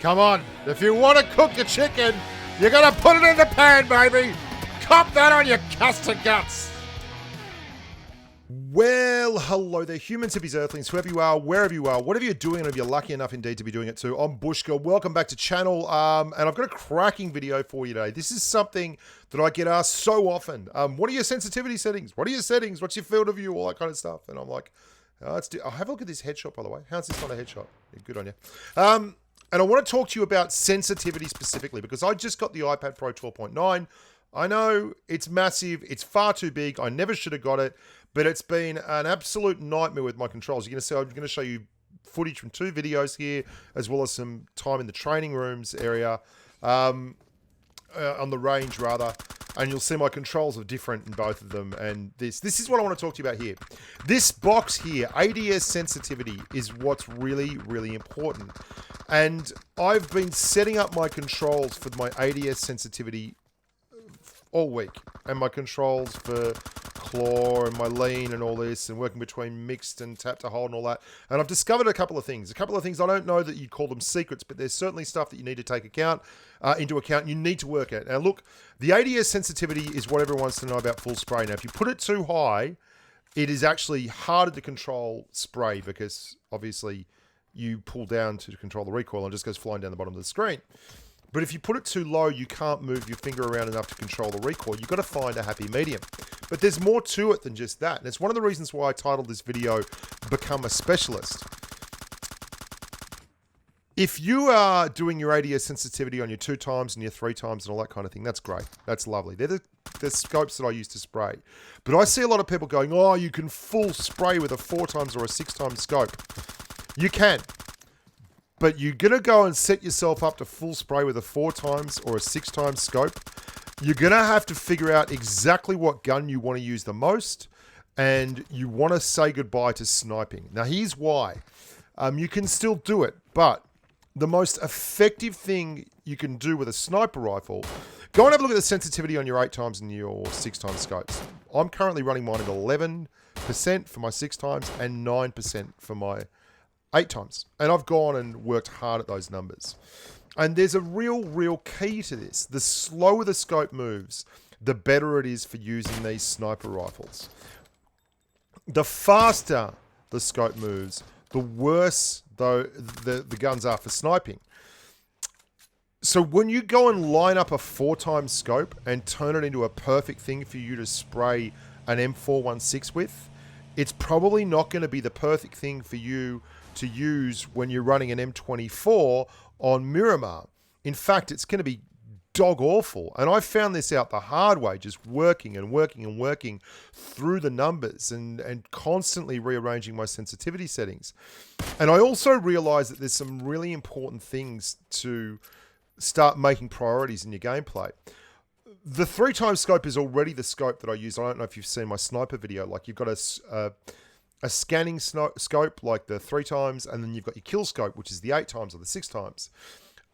Come on, if you want to cook your chicken, you gotta put it in the pan, baby. Cop that on your custard guts. Well, hello there, humans, hippies, earthlings, whoever you are, wherever you are, whatever you're doing, and if you're lucky enough indeed to be doing it too, I'm Bushka. Welcome back to channel, and I've got a cracking video for you today. This is something that I get asked so often. What are your sensitivity settings? What are your settings? What's your field of view? All that kind of stuff. And I'm like, let's do. I'll have a look at this headshot, by the way. How's this not a headshot? Good on you. And I want to talk to you about sensitivity specifically because I just got the iPad Pro 12.9. I know it's massive. It's far too big. I never should have got it, but it's been an absolute nightmare with my controls. You're going to see, I'm going to show you footage from 2 videos here, as well as some time in the training rooms area, on the range rather. And you'll see my controls are different in both of them. And this is what I want to talk to you about here. This box here, ADS sensitivity, is what's really, really important. And I've been setting up my controls for my ADS sensitivity all week. And my controls for claw and my lean and all this, and working between mixed and tap to hold and all that. And I've discovered a couple of things. I don't know that you'd call them secrets, but there's certainly stuff that you need to take into account. You need to work at. Now look, the ADS sensitivity is what everyone wants to know about full spray. Now if you put it too high, it is actually harder to control spray because obviously you pull down to control the recoil and it just goes flying down the bottom of the screen. But if you put it too low, you can't move your finger around enough to control the recoil. You've got to find a happy medium. But there's more to it than just that. And it's one of the reasons why I titled this video, Become a Specialist. If you are doing your ADS sensitivity on your 2 times and your 3 times and all that kind of thing, that's great. That's lovely. They're the scopes that I use to spray. But I see a lot of people going, oh, you can full spray with a 4 times or a 6 times scope. You can. But you're going to go and set yourself up to full spray with a 4 times or a 6 times scope. You're going to have to figure out exactly what gun you want to use the most, and you want to say goodbye to sniping. Now, here's why. You can still do it, but the most effective thing you can do with a sniper rifle, go and have a look at the sensitivity on your 8 times and your 6 times scopes. I'm currently running mine at 11% for my 6 times and 9% for my 8 times. And I've gone and worked hard at those numbers. And there's a real key to this. The slower the scope moves, the better it is for using these sniper rifles. The faster the scope moves, the worse though the guns are for sniping. So when you go and line up a 4 times scope and turn it into a perfect thing for you to spray an M416 with, it's probably not going to be the perfect thing for you to use when you're running an M24 on Miramar. In fact, it's going to be dog awful. And I found this out the hard way, just working through the numbers and constantly rearranging my sensitivity settings. And I also realized that there's some really important things to start making priorities in your gameplay. The 3 times scope is already the scope that I use. I don't know if you've seen my sniper video. Like, you've got a scanning scope like the 3 times, and then you've got your kill scope, which is the 8 times or the 6 times.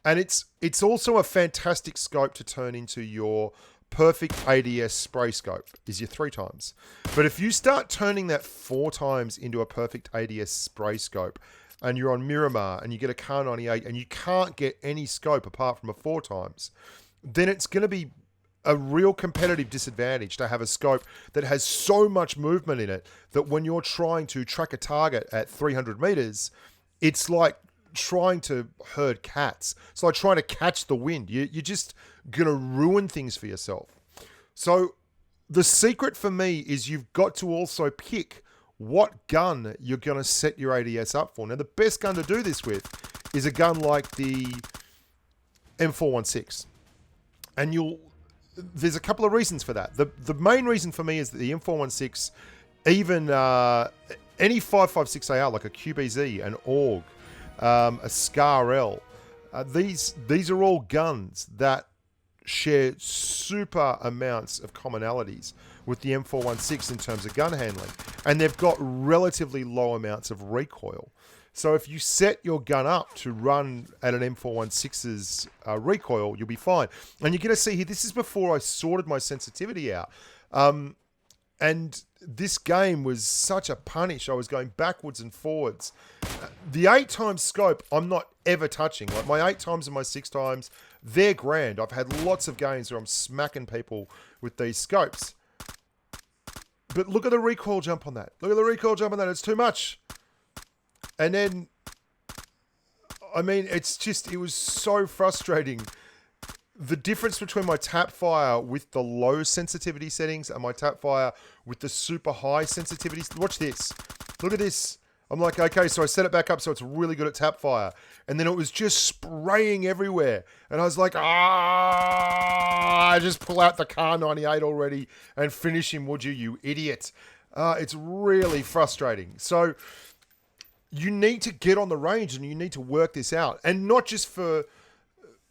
And it's also a fantastic scope to turn into your perfect ADS spray scope, is your 3 times. But if you start turning that 4 times into a perfect ADS spray scope, and you're on Miramar and you get a Car 98 and you can't get any scope apart from a 4 times, then it's going to be a real competitive disadvantage to have a scope that has so much movement in it that when you're trying to track a target at 300 meters, it's like trying to herd cats. It's like trying to catch the wind. You're just going to ruin things for yourself. So the secret for me is you've got to also pick what gun you're going to set your ADS up for. Now, the best gun to do this with is a gun like the M416. And there's a couple of reasons for that. The main reason for me is that the M416, even any 5.56 AR like a QBZ, an AUG, a SCAR-L, these are all guns that share super amounts of commonalities with the M416 in terms of gun handling, and they've got relatively low amounts of recoil. So if you set your gun up to run at an M416's recoil, you'll be fine. And you're going to see here, this is before I sorted my sensitivity out. And this game was such a punish. I was going backwards and forwards. The 8x scope, I'm not ever touching. Like my 8x and my 6x, they're grand. I've had lots of games where I'm smacking people with these scopes. But look at the recoil jump on that. Look at the recoil jump on that. It's too much. And then, I mean, it was so frustrating. The difference between my tap fire with the low sensitivity settings and my tap fire with the super high sensitivity. Watch this. Look at this. I'm like, okay, so I set it back up so it's really good at tap fire. And then it was just spraying everywhere. And I was like, I just pull out the Car 98 already and finish him, would you, you idiot? It's really frustrating. So you need to get on the range and you need to work this out. And not just for...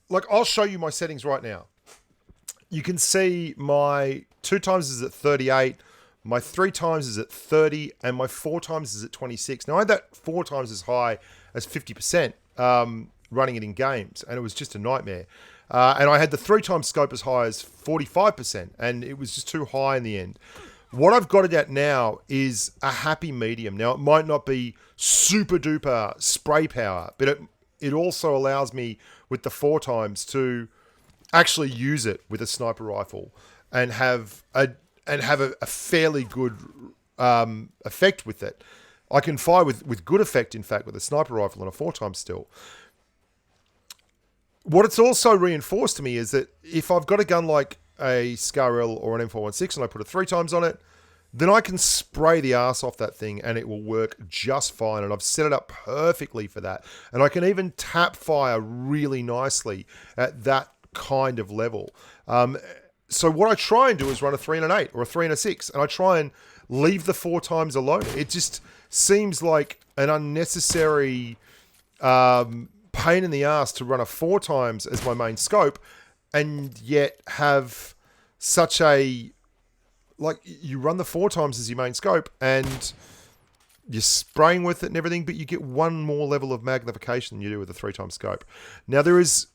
Like, I'll show you my settings right now. You can see my 2x is at 38, my 3x is at 30, and my 4x is at 26. Now, I had that 4x as high as 50% running it in games, and it was just a nightmare. And I had the 3x scope as high as 45%, and it was just too high in the end. What I've got it at now is a happy medium. Now, it might not be super duper spray power, but it also allows me with the 4x to actually use it with a sniper rifle and have a fairly good effect with it. I can fire with good effect, in fact, with a sniper rifle and a 4x still. What it's also reinforced to me is that if I've got a gun like a SCAR-L or an M416 and I put a 3x on it, then I can spray the ass off that thing and it will work just fine. And I've set it up perfectly for that. And I can even tap fire really nicely at that kind of level. So what I try and do is run a 3 and an 8 or a 3 and a 6. And I try and leave the 4x alone. It just seems like an unnecessary pain in the ass to run a 4x as my main scope and yet have such a... Like, you run the 4x as your main scope and you're spraying with it and everything, but you get one more level of magnification than you do with a 3x scope. Now, there is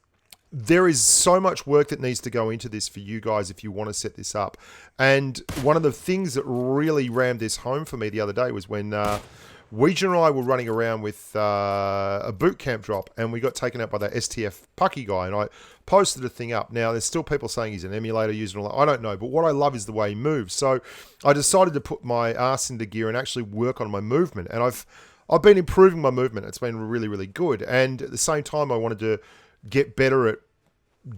so much work that needs to go into this for you guys if you want to set this up. And one of the things that really rammed this home for me the other day was when Ouija and I were running around with a boot camp drop and we got taken out by that STF Pubg guy, and I posted a thing up. Now, there's still people saying he's an emulator user and all that. I don't know, but what I love is the way he moves. So I decided to put my ass into gear and actually work on my movement. And I've been improving my movement. It's been really, really good. And at the same time, I wanted to get better at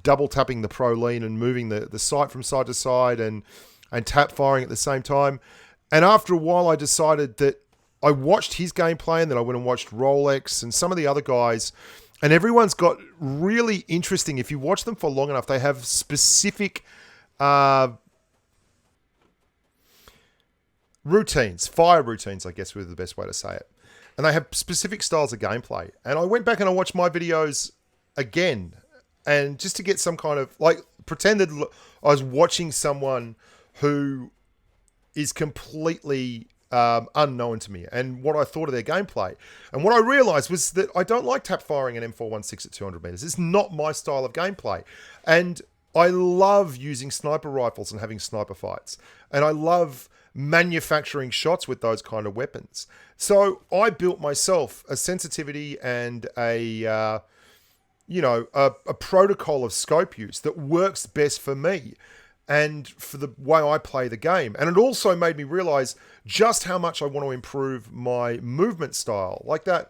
double tapping the Pro Lean and moving the sight from side to side and tap firing at the same time. And after a while, I decided that I watched his gameplay and then I went and watched Rolex and some of the other guys, and everyone's got really interesting, if you watch them for long enough, they have specific routines, fire routines, I guess would be the best way to say it. And they have specific styles of gameplay. And I went back and I watched my videos again, and just to get some kind of, like, pretended I was watching someone who is completely unknown to me and what I thought of their gameplay. And what I realized was that I don't like tap firing an M416 at 200 meters. It's not my style of gameplay. And I love using sniper rifles and having sniper fights. And I love manufacturing shots with those kind of weapons. So I built myself a sensitivity and a protocol of scope use that works best for me and for the way I play the game. And it also made me realize just how much I want to improve my movement style. Like that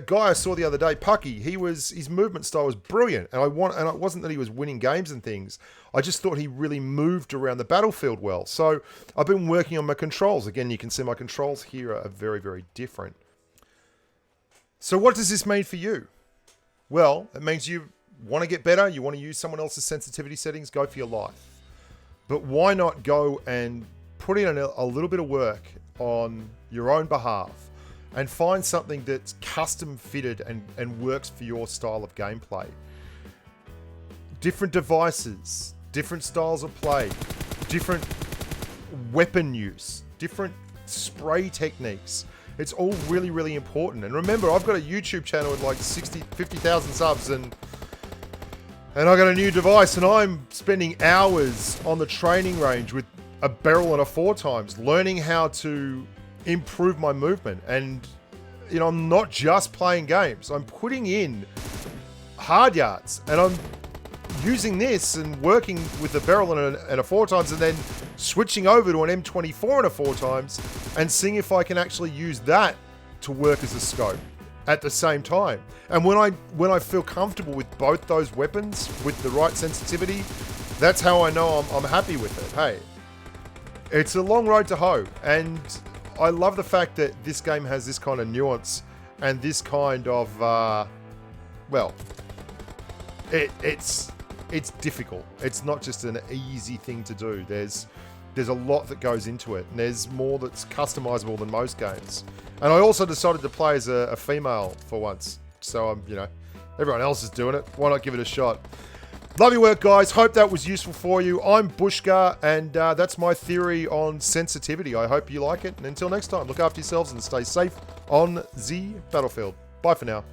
guy I saw the other day, Pubg, his movement style was brilliant. And it wasn't that he was winning games and things. I just thought he really moved around the battlefield well. So I've been working on my controls. Again, you can see my controls here are very, very different. So what does this mean for you? Well, it means you want to get better, you want to use someone else's sensitivity settings, go for your life. But why not go and put in a little bit of work on your own behalf and find something that's custom fitted and works for your style of gameplay. Different devices, different styles of play, different weapon use, different spray techniques. It's all really, really important. And remember, I've got a YouTube channel with like 50,000 subs and I got a new device and I'm spending hours on the training range with a barrel and a 4 times, learning how to improve my movement. And, you know, I'm not just playing games. I'm putting in hard yards, and I'm using this and working with a barrel and a 4 times, and then switching over to an M24 and a 4 times and seeing if I can actually use that to work as a scope at the same time. And when I feel comfortable with both those weapons with the right sensitivity, that's how I know I'm happy with it. Hey, it's a long road to hoe, and I love the fact that this game has this kind of nuance and this kind of well, it's difficult. It's not just an easy thing to do. There's a lot that goes into it, and there's more that's customizable than most games. And I also decided to play as a female for once. So I'm, you know, everyone else is doing it. Why not give it a shot? Love your work, guys. Hope that was useful for you. I'm Bushka, and that's my theory on sensitivity. I hope you like it. And until next time, look after yourselves and stay safe on the battlefield. Bye for now.